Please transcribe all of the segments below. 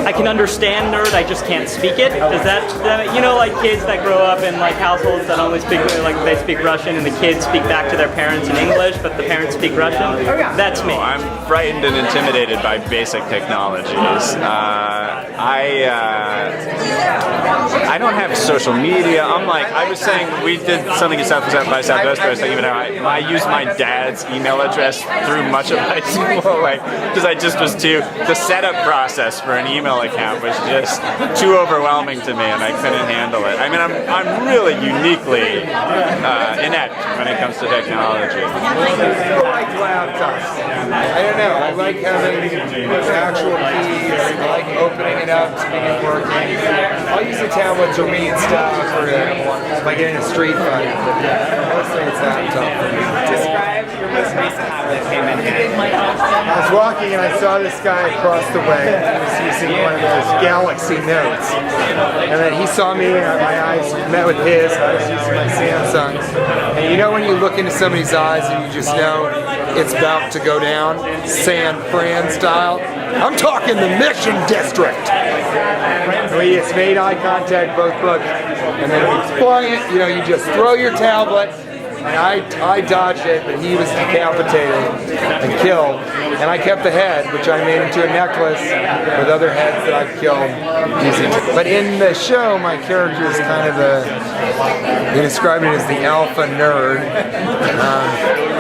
I can understand nerd, I just can't speak it. Does that you know, like kids that grow up in like households that only speak, like they speak Russian and the kids speak back to their parents in English, but the parents speak Russian? That's me. I'm frightened and intimidated by basic technologies. I don't have social media. I was saying, we did something in South by Southwest where I was thinking about how I used my dad's email address through much of high school, because I just was the setup process for an email account was just too overwhelming to me, and I couldn't handle it. I mean, I'm really uniquely inept when it comes to technology. I like laptops. I don't know. I like having actual keys. I like opening it up to make it working. I'll use a tablet to read stuff or if I get in a street fight. Mostly it's laptop. Describe your most recent tablet payment. I was walking and I saw this guy across the way. He was using one of those Galaxy Notes. And then he saw me and my eyes met with his. I was using my Samsung. And you know when you look into somebody's eyes and you just know it's about to go down, San Fran style? I'm talking the Mission District. We just made eye contact, both looked, and then we flung it. You know, you just throw your tablet. And I dodged it, but he was decapitated and killed. And I kept the head, which I made into a necklace with other heads that I've killed using. But in the show, my character is kind of they described it as the alpha nerd.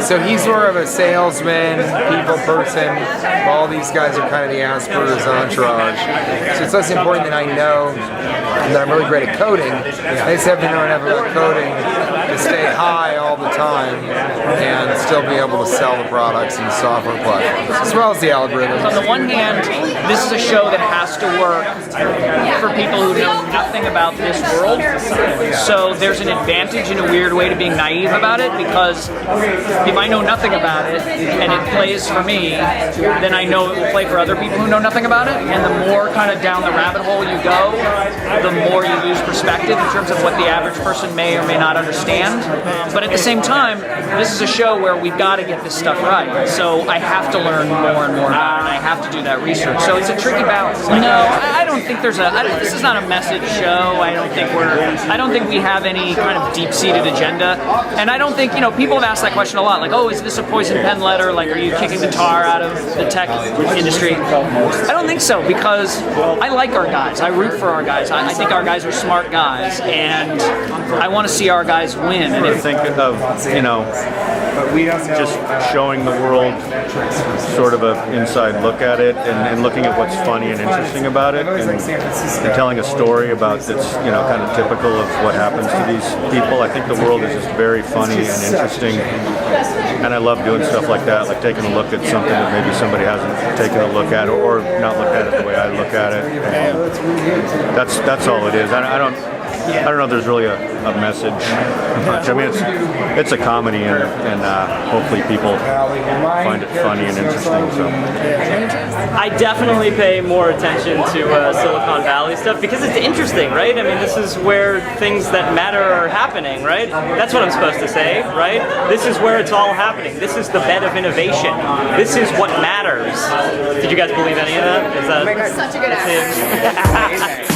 So he's more of a salesman, people person. All these guys are kind of the Asperger's entourage. So it's less important that I know that I'm really great at coding. I just have to know enough about coding to stay high all the time and still be able to sell the products and software platforms, as well as the algorithms. On the one hand, this is a show that has to work for people who know nothing about this world. So there's an advantage in a weird way to being naive about it, because if I know nothing about it and it plays for me, then I know it will play for other people who know nothing about it. And the more kind of down the rabbit hole you go, the more you lose perspective in terms of what the average person may or may not understand. But at the same time, this is a show where we've got to get this stuff right. So I have to learn more and more about it, and I have to do that research. So it's a tricky balance. No, I don't think this is not a message show. I don't think we have any kind of deep-seated agenda. And I don't think, people have asked that question a lot, like, oh, is this a poison pen letter? Like, are you kicking the tar out of the tech industry? I don't think so, because I like our guys. I root for our guys. I think our guys are smart guys, and I want to see our guys win. And I think of, just showing the world sort of an inside look at it, and looking at what's funny and interesting about it, and telling a story about that's kind of typical of what happens to these people. I think the world is just very funny and interesting, and I love doing stuff like that, like taking a look at something that maybe somebody hasn't taken a look at, or not looked at it the way I look at it. And that's all it is. I don't know if there's really a message much. I mean, it's a comedy, and hopefully people find it funny and interesting. So I definitely pay more attention to Silicon Valley stuff because it's interesting, right? I mean, this is where things that matter are happening, right? That's what I'm supposed to say, right? This is where it's all happening. This is the bed of innovation. This is what matters. Did you guys believe any of that? Is that Such a good answer.